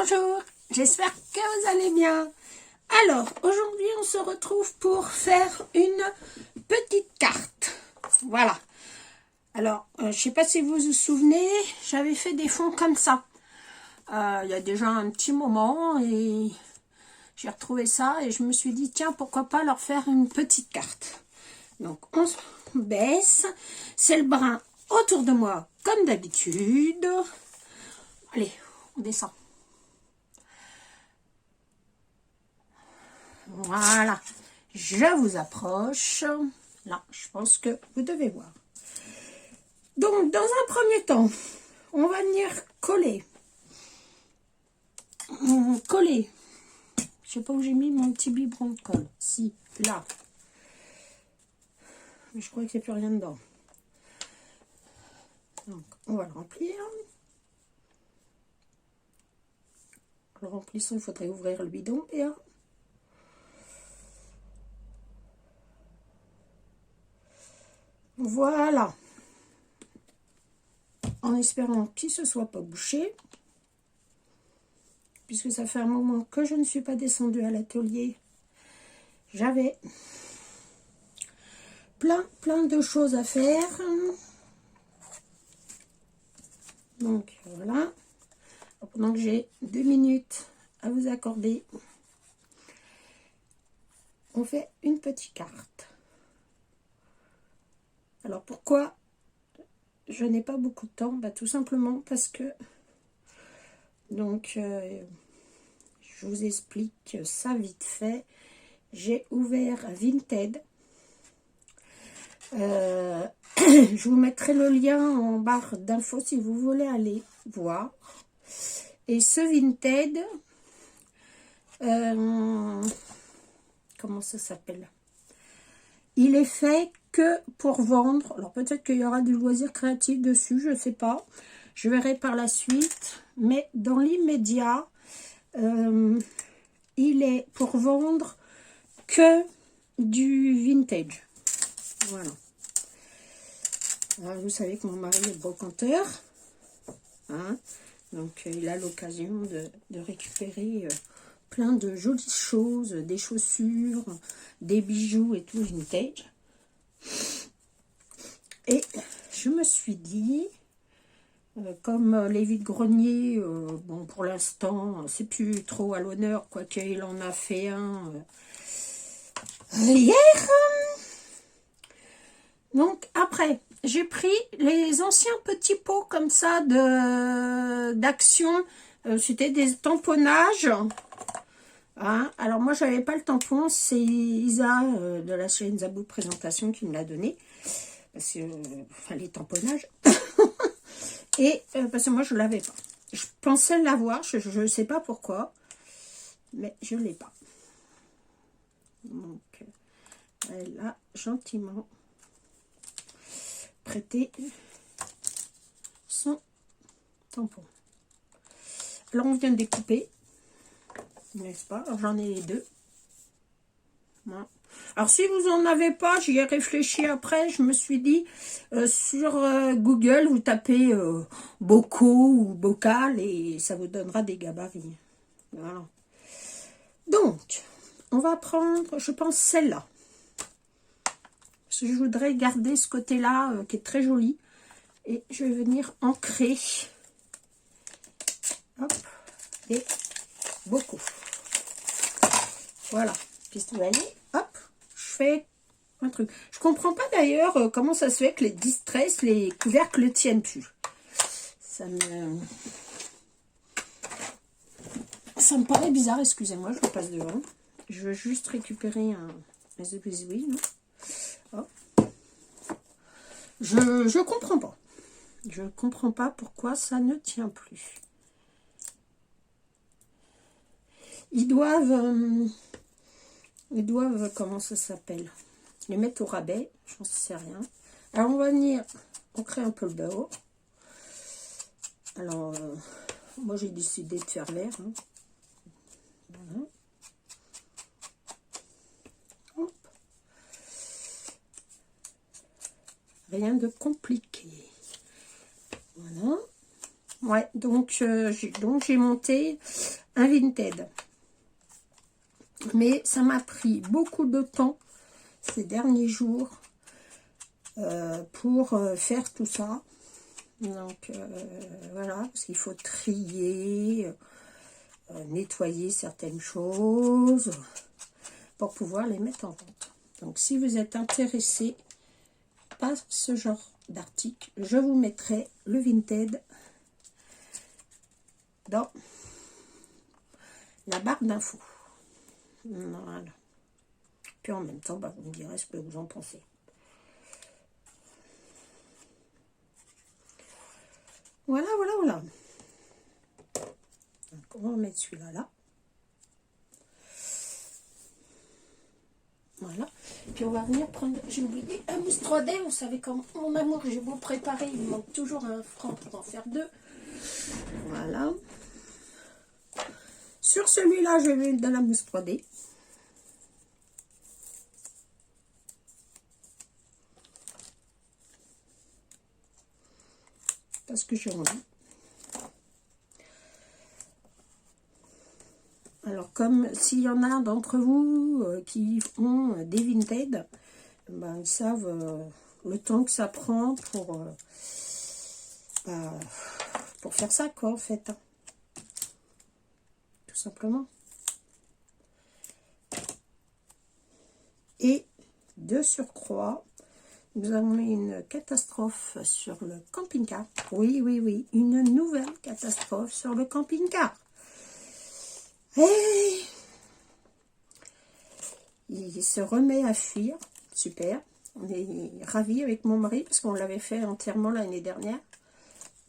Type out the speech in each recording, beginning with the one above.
Bonjour, j'espère que vous allez bien. Alors, aujourd'hui, on se retrouve pour faire une petite carte. Voilà. Alors, je ne sais pas si vous vous souvenez, j'avais fait des fonds comme ça. Il y a déjà un petit moment et j'ai retrouvé ça et je me suis dit, tiens, pourquoi pas leur faire une petite carte. Donc, on se baisse. C'est le brun autour de moi, comme d'habitude. Allez, on descend. Voilà, je vous approche. Là, je pense que vous devez voir. Donc, dans un premier temps, on va venir coller. Coller. Je sais pas où j'ai mis mon petit biberon de colle. Si, là. Mais je crois que c'est plus rien dedans. Donc, on va le remplir. En le remplissant, il faudrait ouvrir le bidon et hop. Voilà, en espérant qu'il ne se soit pas bouché, puisque ça fait un moment que je ne suis pas descendue à l'atelier. J'avais plein de choses à faire. Donc voilà, pendant que j'ai 2 minutes à vous accorder, on fait une petite carte. Alors pourquoi je n'ai pas beaucoup de temps? Bah, tout simplement parce que, donc, je vous explique ça vite fait. J'ai ouvert Vinted. Je vous mettrai le lien en barre d'infos si vous voulez aller voir. Et ce Vinted, comment ça s'appelle? Il est fait que pour vendre. Alors peut-être qu'il y aura du loisir créatif dessus, je ne sais pas. Je verrai par la suite. Mais dans l'immédiat, il est pour vendre que du vintage. Voilà. Alors, vous savez que mon mari est brocanteur. Hein, donc il a l'occasion de récupérer plein de jolies choses, des chaussures, des bijoux et tout vintage. Et je me suis dit, comme les vides-greniers, bon, pour l'instant, c'est plus trop à l'honneur, quoique il en a fait un hier. Donc, après, j'ai pris les anciens petits pots comme ça d'Action. C'était des tamponnages. Hein, alors, moi, je n'avais pas le tampon. C'est Isa de la chaîne Zabou Présentation qui me l'a donné. Parce que, enfin, les tamponnages. Et parce que moi, je ne l'avais pas. Je pensais l'avoir. Je ne sais pas pourquoi. Mais je ne l'ai pas. Donc, elle a gentiment prêté son tampon. Alors, on vient de découper. N'est-ce pas? J'en ai les deux. Voilà. Alors, si vous n'en avez pas, j'y ai réfléchi après. Je me suis dit, sur Google, vous tapez bocaux ou bocal et ça vous donnera des gabarits. Voilà. Donc, on va prendre, je pense, celle-là. Parce que je voudrais garder ce côté-là qui est très joli. Et je vais venir ancrer. Hop. Et bocaux. Voilà. Puis vous voyez, hop, je fais un truc. Je comprends pas d'ailleurs comment ça se fait que les distress, les couvercles ne tiennent plus. Ça me paraît bizarre, excusez-moi, je repasse devant. Je veux juste récupérer un bisouille. Oh. Je comprends pas. Je comprends pas pourquoi ça ne tient plus. Ils doivent, comment ça s'appelle? Les mettre au rabais, j'en sais rien. Alors, on va venir ancrer un peu le bord. Alors, moi, j'ai décidé de faire vert. Hein. Voilà. Hop. Rien de compliqué. Voilà. Ouais, donc j'ai monté. un Vinted. Mais ça m'a pris beaucoup de temps ces derniers jours pour faire tout ça. Donc voilà, parce qu'il faut trier, nettoyer certaines choses pour pouvoir les mettre en vente. Donc si vous êtes intéressé par ce genre d'article, je vous mettrai le Vinted dans la barre d'infos. Voilà. Puis en même temps, vous me direz ce que vous en pensez. Voilà, voilà, voilà. Donc, on va mettre celui-là là. Voilà. Puis on va venir prendre, j'ai oublié, un mousse 3D. Vous savez, comme mon amour, j'ai beau préparer, il me manque toujours un franc pour en faire 2. Voilà. Sur celui-là, je vais mettre de la mousse 3D. Parce que j'ai envie. Alors, comme s'il y en a d'entre vous qui ont des Vinted, ils savent le temps que ça prend pour faire ça, quoi, en fait. Tout simplement. Et de surcroît, nous avons eu une catastrophe sur le camping-car. Oui, oui, oui, une nouvelle catastrophe sur le camping-car. Et il se remet à fuir. Super. On est ravis avec mon mari parce qu'on l'avait fait entièrement l'année dernière.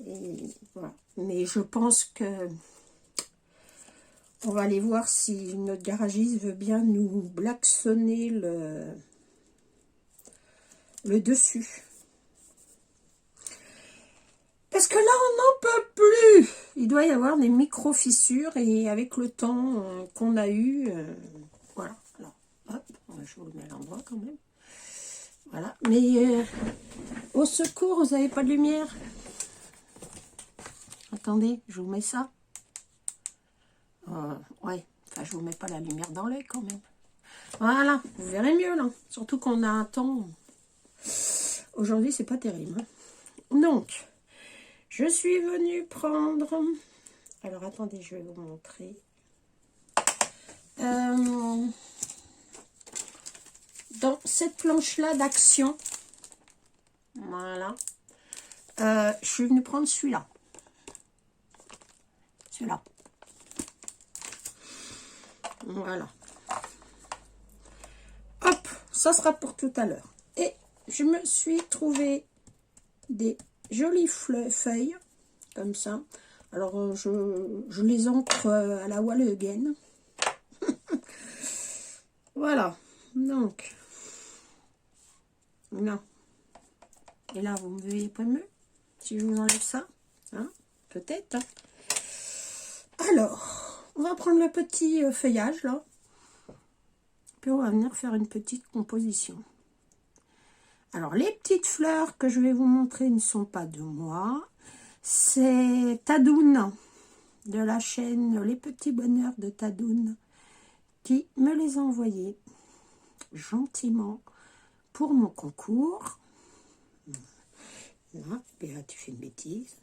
Et voilà. Mais je pense que on va aller voir si notre garagiste veut bien nous blacksonner le dessus. Parce que là, on n'en peut plus. Il doit y avoir des micro-fissures et avec le temps qu'on a eu, voilà. Alors, hop, je vous le mets à l'endroit quand même. Voilà. Mais au secours, vous n'avez pas de lumière. Attendez, je vous mets ça. Ouais, enfin, je vous mets pas la lumière dans l'œil quand même. Voilà, vous verrez mieux là. Surtout qu'on a un temps. Aujourd'hui, c'est pas terrible. Donc, je suis venue prendre... Alors, attendez, je vais vous montrer. Dans cette planche-là d'action, voilà, je suis venue prendre celui-là. Celui-là. Voilà. Hop, ça sera pour tout à l'heure. Et je me suis trouvé des jolies feuilles, comme ça. Alors, je les ancre à la wall again. Voilà. Donc, là. Et là, vous me voyez pas mieux si je vous enlève ça, hein, peut-être. Hein. Alors, on va prendre le petit feuillage, là. Puis on va venir faire une petite composition. Alors, les petites fleurs que je vais vous montrer ne sont pas de moi. C'est Tadoun, de la chaîne Les Petits Bonheurs de Tadoun, qui me les a envoyées gentiment pour mon concours. Là, et là, tu fais une bêtise.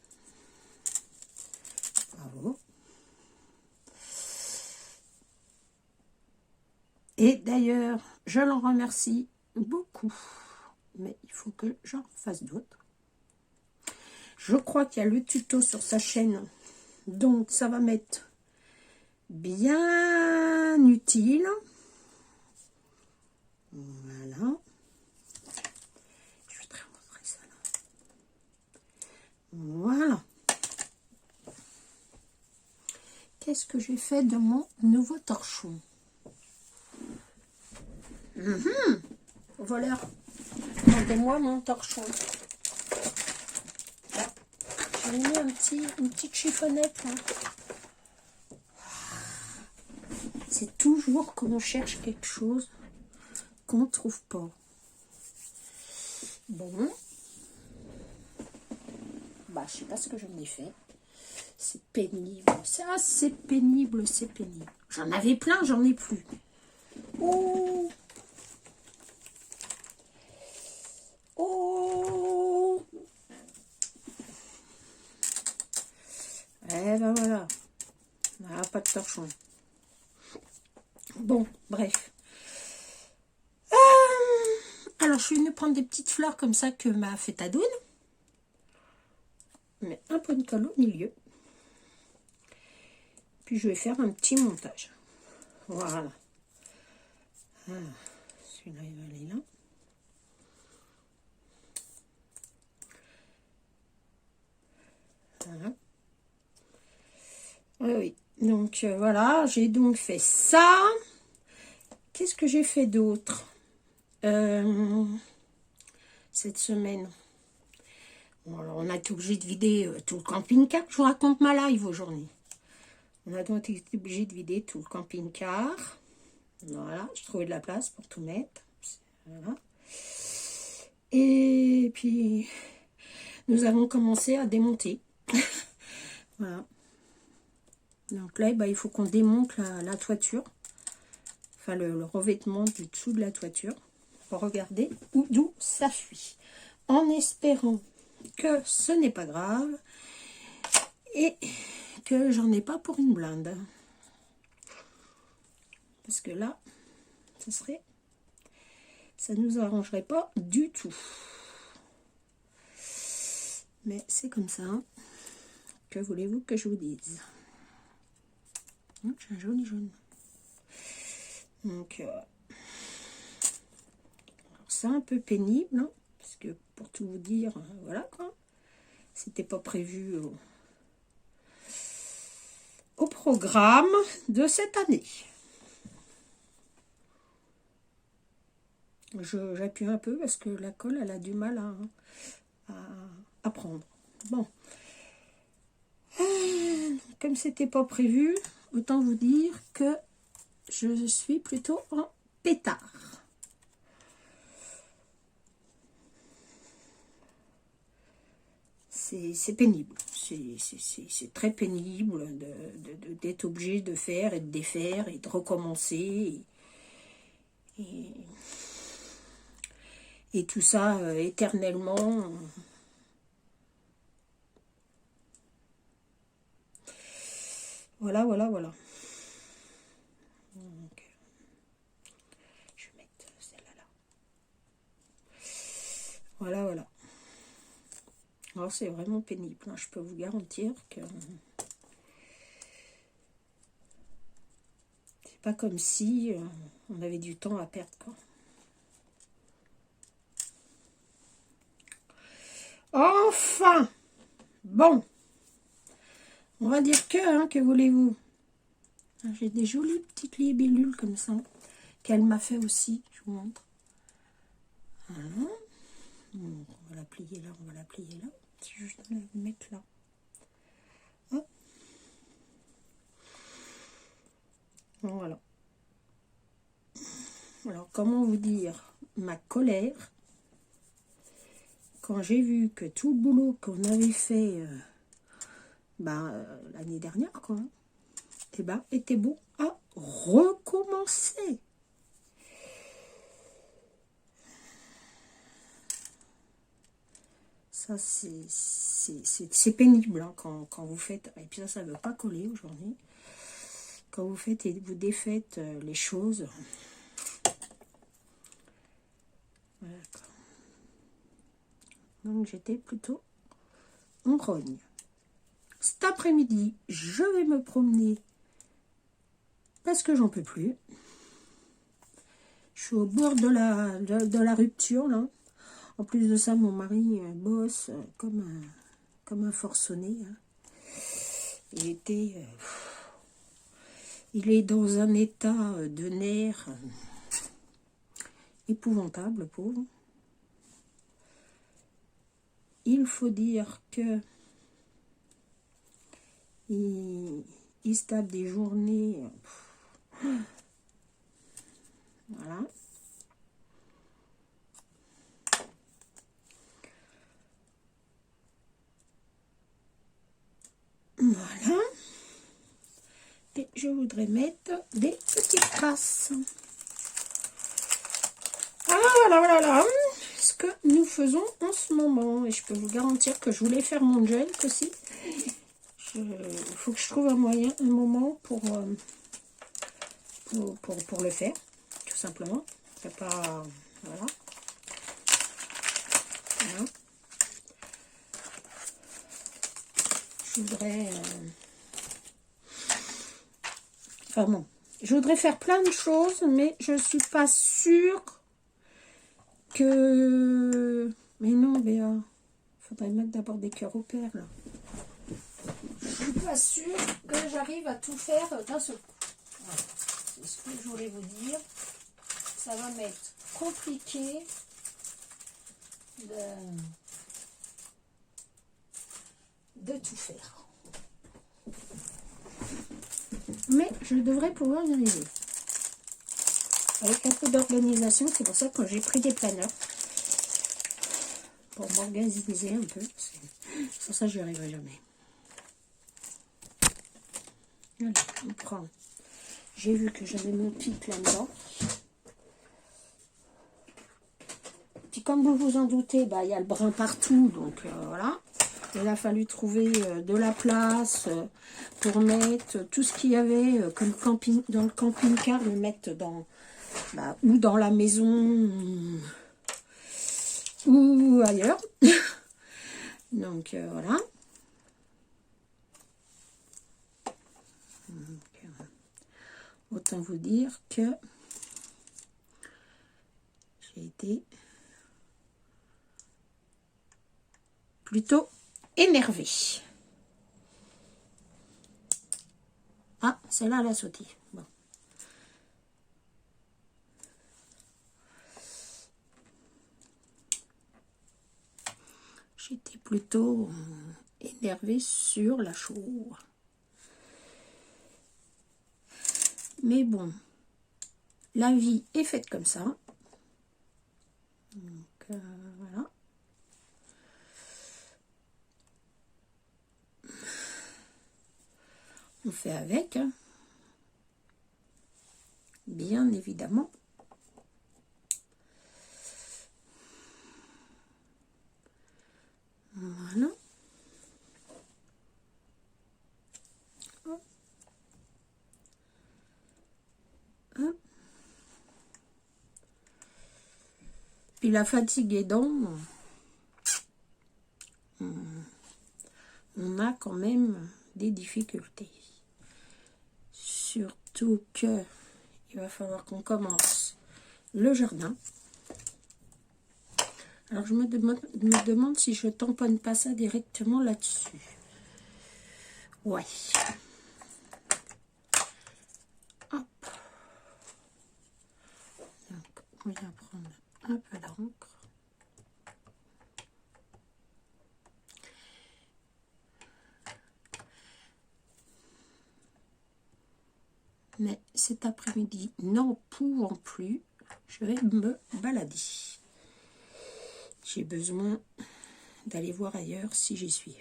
Bravo. Et d'ailleurs, je l'en remercie beaucoup. Mais il faut que j'en fasse d'autres. Je crois qu'il y a le tuto sur sa chaîne. Donc, ça va m'être bien utile. Voilà. Je vais te montrer ça là. Voilà. Qu'est-ce que j'ai fait de mon nouveau torchon? Voleur, rendez-moi mon torchon. Là, j'ai mis une petite chiffonnette. Hein. C'est toujours qu'on cherche quelque chose qu'on ne trouve pas. Bon. Je sais pas ce que j'en ai fait. C'est pénible. C'est assez pénible, c'est pénible. J'en avais plein, j'en ai plus. Oh! Oh! Eh ben voilà. Ah, pas de torchon. Bon, bref. Alors, je suis venue prendre des petites fleurs comme ça que m'a fait Tadoun. Mais un peu de colle au milieu. Puis, je vais faire un petit montage. Voilà. Ah, celui-là, il va aller là. Voilà. Oui, oui. Donc, voilà. J'ai donc fait ça. Qu'est-ce que j'ai fait d'autre cette semaine? Bon, alors on a été obligé de vider tout le camping-car. Je vous raconte ma live aujourd'hui. On a donc été obligé de vider tout le camping-car. Voilà, j'ai trouvé de la place pour tout mettre. Voilà. Et puis, nous avons commencé à démonter. Voilà. Donc là, bah, il faut qu'on démonte la toiture. Enfin, le revêtement du dessous de la toiture. Pour regarder d'où ça fuit. En espérant que ce n'est pas grave. Et que j'en ai pas pour une blinde. Parce que là, ça nous arrangerait pas du tout. Mais c'est comme ça. Hein. Que voulez-vous que je vous dise? J'ai un joli jaune. Donc, c'est un peu pénible. Hein, parce que pour tout vous dire, voilà quoi. C'était pas prévu au programme de cette année. J'appuie un peu parce que la colle, elle a du mal à prendre. Bon. Comme c'était pas prévu, autant vous dire que je suis plutôt en pétard. C'est pénible. C'est très pénible d'être obligé de faire et de défaire et de recommencer. Et tout ça éternellement. Voilà, voilà, voilà. Donc, je vais mettre celle-là là. Voilà, voilà. Alors, c'est vraiment pénible. Hein. Je peux vous garantir que c'est pas comme si on avait du temps à perdre, quoi. Enfin, bon, on va dire que voulez-vous? J'ai des jolies petites libellules comme ça, qu'elle m'a fait aussi, je vous montre. Voilà. On va la plier là, on va la plier là. Si je vais la mettre là. Hop. Voilà. Alors, comment vous dire ma colère quand j'ai vu que tout le boulot qu'on avait fait l'année dernière, quoi, et était bon à recommencer. Ça, c'est pénible hein, quand vous faites, et puis ça ne veut pas coller aujourd'hui, quand vous faites et vous défaites les choses. Voilà. Donc j'étais plutôt en grogne. Cet après-midi, je vais me promener parce que j'en peux plus. Je suis au bord de la rupture là. En plus de ça, mon mari bosse comme un forcené. Hein. Il est dans un état de nerfs épouvantable, le pauvre. Il faut dire que il se tape des journées. Voilà. Voilà. je voudrais mettre des petites traces. Voilà ce que nous faisons en ce moment. Et je peux vous garantir que je voulais faire mon gel aussi. Il faut que je trouve un moment pour le faire, tout simplement. C'est pas... Voilà. Voilà. Je voudrais... Enfin bon, je voudrais faire plein de choses, mais je suis pas sûre que... Mais non, Béa, faudrait mettre d'abord des cœurs au père, là. Je suis pas sûre que j'arrive à tout faire d'un seul coup. Voilà. C'est ce que je voulais vous dire. Ça va m'être compliqué de tout faire. Mais je devrais pouvoir y arriver. Avec un peu d'organisation, c'est pour ça que j'ai pris des planeurs. Pour m'organiser un peu. Sans ça, je n'y arriverai jamais. Allez, on prend. J'ai vu que j'avais mon pic là-dedans. Puis comme vous vous en doutez, bah, y a le brin partout. Donc voilà. Il a fallu trouver de la place pour mettre tout ce qu'il y avait comme dans le camping-car, le mettre dans, ou dans la maison ou ailleurs. Donc voilà. Donc, autant vous dire que j'ai été plutôt énervée. Ah, celle-là, elle a sauté. Bon. J'étais plutôt énervée sur la chose. Mais bon, la vie est faite comme ça. Donc, voilà. On fait avec, hein. Bien évidemment. Voilà. Hop. Hop. Puis la fatigue aidant, on a quand même des difficultés. Surtout que il va falloir qu'on commence le jardin. Alors je me demande si je tamponne pas ça directement là-dessus. Ouais. Hop. Donc on va prendre un peu d'encre. Mais cet après-midi, n'en pouvant plus, je vais me balader. J'ai besoin d'aller voir ailleurs si j'y suis.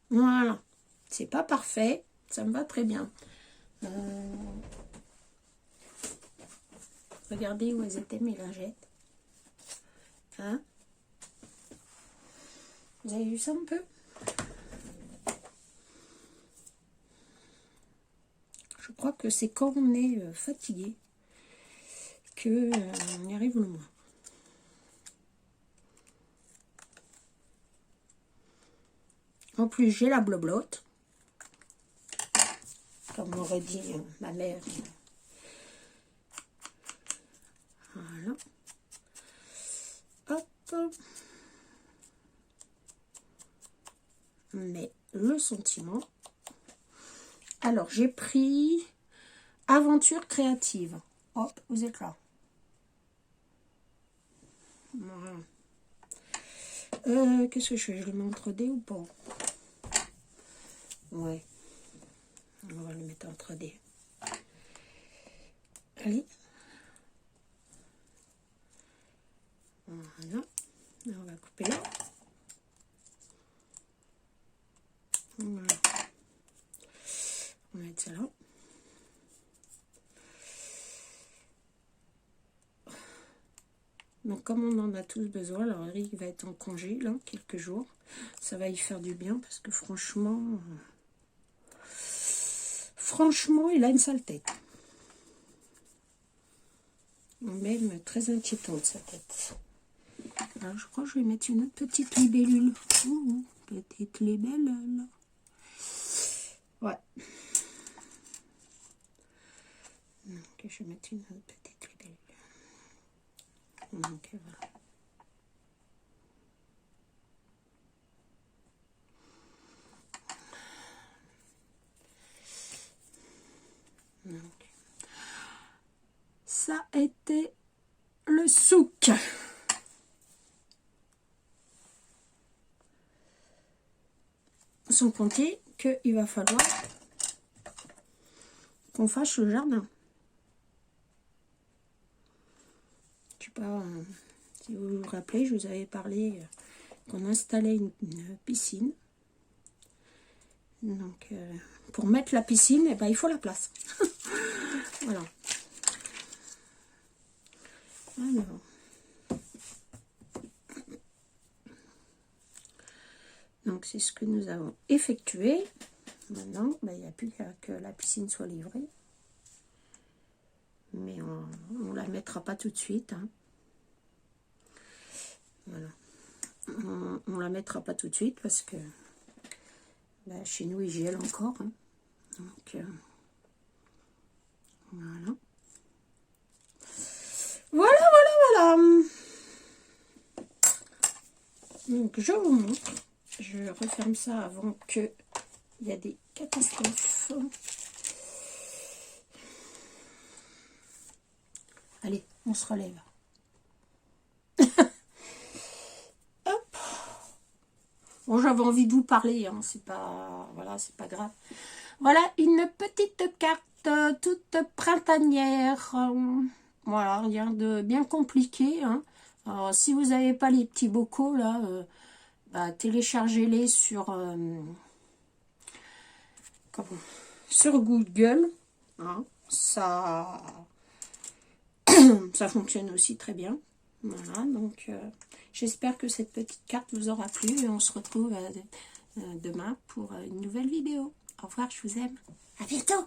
Voilà. C'est pas parfait. Ça me va très bien. Regardez où elles étaient mes lingettes. Hein? Vous avez vu ça un peu? Je crois que c'est quand on est fatigué que on y arrive le moins. En plus, j'ai la bloblotte. Comme m'aurait dit ma mère. Voilà. Hop. Mais le sentiment. Alors, j'ai pris Aventure créative. Hop, vous êtes là. Voilà. Qu'est-ce que je fais? Je le mets entre D ou pas? Ouais. On va le mettre entre D. Allez. Voilà. Là, on va couper là. mettre ça là. Donc comme on en a tous besoin, alors Eric va être en congé là, quelques jours. Ça va y faire du bien parce que franchement, il a une sale tête. Même très inquiétante sa tête. Alors je crois que je vais mettre une autre petite libellule. Petite libellule. Ouais. Donc je vais mettre une autre petite libellule. Donc voilà. Donc, ça a été le souk. Sans compter qu'il va falloir qu'on fasse le jardin. Je sais pas si vous vous rappelez, je vous avais parlé qu'on installait une piscine. Donc pour mettre la piscine, eh ben, il faut la place. Voilà. Alors. Donc c'est ce que nous avons effectué. Maintenant, ben, il n'y a plus qu'à que la piscine soit livrée. Mais on la mettra pas tout de suite. Hein. Voilà. On la mettra pas tout de suite parce que ben, chez nous il gèle encore. Hein. Donc voilà. Voilà. Donc je vous montre. Je referme ça avant qu'il y ait des catastrophes. Allez, on se relève. Hop. Bon, j'avais envie de vous parler, hein. C'est pas, voilà, c'est pas grave. Voilà une petite carte toute printanière. Voilà, rien de bien compliqué. Hein. Alors, si vous n'avez pas les petits bocaux là, bah, téléchargez-les sur sur Google. Hein. Ça fonctionne aussi très bien. Voilà, donc j'espère que cette petite carte vous aura plu et on se retrouve demain pour une nouvelle vidéo. Au revoir, je vous aime. À bientôt.